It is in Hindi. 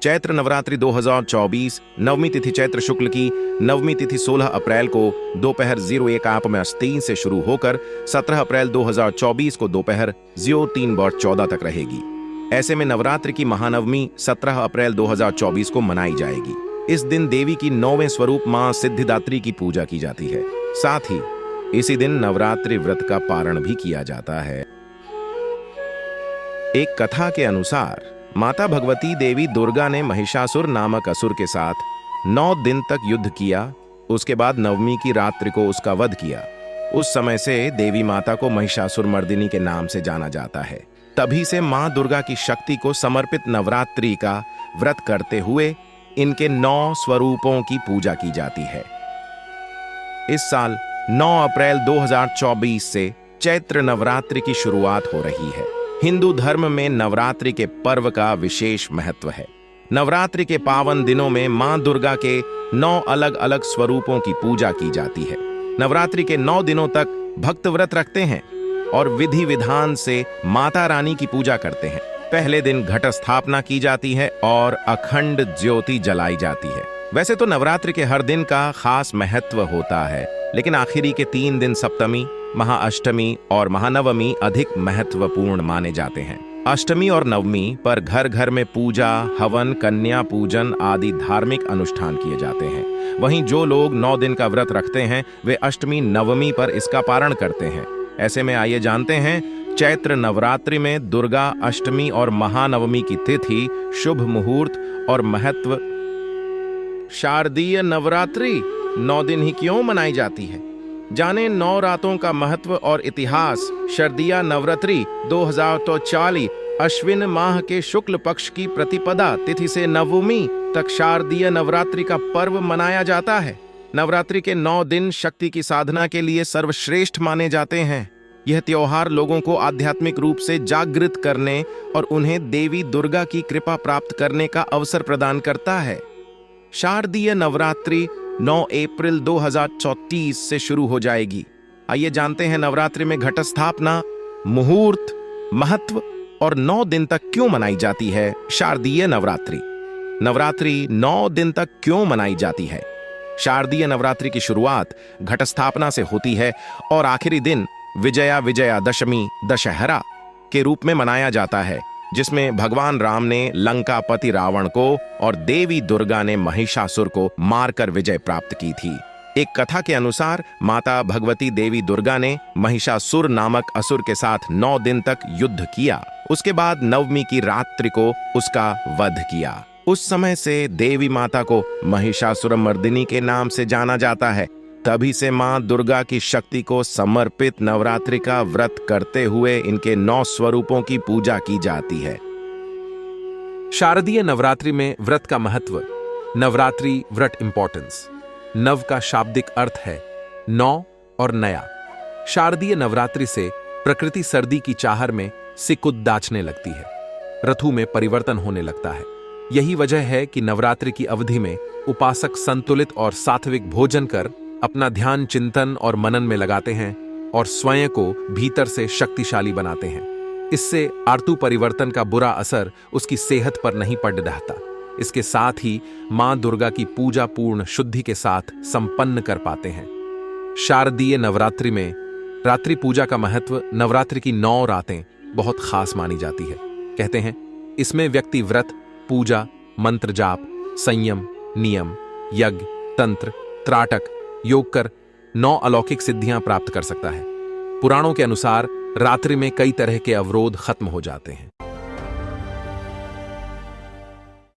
चैत्र नवरात्रि 2024 नवमी तिथि चैत्र शुक्ल की नवमी तिथि 16 अप्रैल को दोपहर 01:03 से शुरू होकर 17 अप्रैल 2024 को दोपहर 03:14 तक रहेगी। ऐसे में नवरात्रि की महानवमी 17 अप्रैल 2024 को मनाई जाएगी। इस दिन देवी की 9वें स्वरूप मां सिद्धिदात्री की पूजा की जाती है। साथ ही इसी दिन नवरात्रि व्रत का पारण भी किया जाता है। एक कथा के अनुसार माता भगवती देवी दुर्गा ने महिषासुर नामक असुर के साथ 9 दिन तक युद्ध किया। उसके बाद नवमी की रात्रि को उसका वध किया। उस समय से देवी माता को महिषासुर मर्दिनी के नाम से जाना जाता है। तभी से मां दुर्गा की शक्ति को समर्पित नवरात्रि का व्रत करते हुए इनके 9 स्वरूपों की पूजा की जाती है। इस साल 9 अप्रैल 2024 से चैत्र नवरात्रि की शुरुआत हो रही है। हिंदू धर्म में नवरात्रि के पर्व का विशेष महत्व है। नवरात्रि के पावन दिनों में मां दुर्गा के 9 अलग अलग स्वरूपों की पूजा की जाती है। नवरात्रि के 9 दिनों तक भक्त व्रत रखते हैं और विधि विधान से माता रानी की पूजा करते हैं। पहले दिन घट स्थापना की जाती है और अखंड ज्योति जलाई जाती है। वैसे तो नवरात्रि के हर दिन का खास महत्व होता है, लेकिन आखिरी के 3 दिन सप्तमी, महाअष्टमी और महानवमी अधिक महत्वपूर्ण माने जाते हैं। अष्टमी और नवमी पर घर घर में पूजा, हवन, कन्या पूजन आदि धार्मिक अनुष्ठान किए जाते हैं। वहीं जो लोग 9 दिन का व्रत रखते हैं वे अष्टमी नवमी पर इसका पारण करते हैं। ऐसे में आइए जानते हैं चैत्र नवरात्रि में दुर्गा अष्टमी और महानवमी की तिथि, शुभ मुहूर्त और महत्व। शारदीय नवरात्रि 9 दिन ही क्यों मनाई जाती है? जाने 9 रातों का महत्व और इतिहास। शारदीय नवरात्रि 2040 अश्विन माह के शुक्ल पक्ष की प्रतिपदा तिथि से नवमी तक शारदीय नवरात्रि का पर्व मनाया जाता है। नवरात्रि के 9 दिन शक्ति की साधना के लिए सर्वश्रेष्ठ माने जाते हैं। यह त्योहार लोगों को आध्यात्मिक रूप से जागृत करने और उन्हें देवी दुर्गा की कृपा प्राप्त करने का अवसर प्रदान करता है। शारदीय नवरात्रि 9 अप्रैल 2034 से शुरू हो जाएगी। आइए जानते हैं नवरात्रि में घट स्थापना, मुहूर्त, महत्व और 9 दिन तक क्यों मनाई जाती है। शारदीय नवरात्रि 9 दिन तक क्यों मनाई जाती है? शारदीय नवरात्रि की शुरुआत घट स्थापना से होती है और आखिरी दिन विजयादशमी दशहरा के रूप में मनाया जाता है, जिसमें भगवान राम ने लंकापति रावण को और देवी दुर्गा ने महिषासुर को मारकर विजय प्राप्त की थी। एक कथा के अनुसार माता भगवती देवी दुर्गा ने महिषासुर नामक असुर के साथ 9 दिन तक युद्ध किया। उसके बाद नवमी की रात्रि को उसका वध किया। उस समय से देवी माता को महिषासुर मर्दिनी के नाम से जाना जाता है। तभी से मां दुर्गा की शक्ति को समर्पित नवरात्रि का व्रत करते हुए इनके 9 स्वरूपों की पूजा की जाती है। शारदीय नवरात्रि में व्रत का महत्व। नवरात्रि व्रत इंपॉर्टेंस। नव का शाब्दिक अर्थ है 9 और नया। शारदीय नवरात्रि से प्रकृति सर्दी की चाहर में सिकुड़ दाचने लगती है, ऋतु में परिवर्तन होने लगता है। यही वजह है कि नवरात्रि की अवधि में उपासक संतुलित और सात्विक भोजन कर अपना ध्यान चिंतन और मनन में लगाते हैं और स्वयं को भीतर से शक्तिशाली बनाते हैं। इससे आर्तु परिवर्तन का बुरा असर उसकी सेहत पर नहीं पड़ रहता। इसके साथ ही मां दुर्गा की पूजा पूर्ण शुद्धि के साथ संपन्न कर पाते हैं। शारदीय नवरात्रि में रात्रि पूजा का महत्व। नवरात्रि की 9 रातें बहुत खास मानी जाती है। कहते हैं इसमें व्यक्ति व्रत, पूजा, मंत्र जाप, संयम, नियम, यज्ञ, तंत्र, त्राटक, योग कर 9 अलौकिक सिद्धियां प्राप्त कर सकता है। पुराणों के अनुसार रात्रि में कई तरह के अवरोध खत्म हो जाते हैं।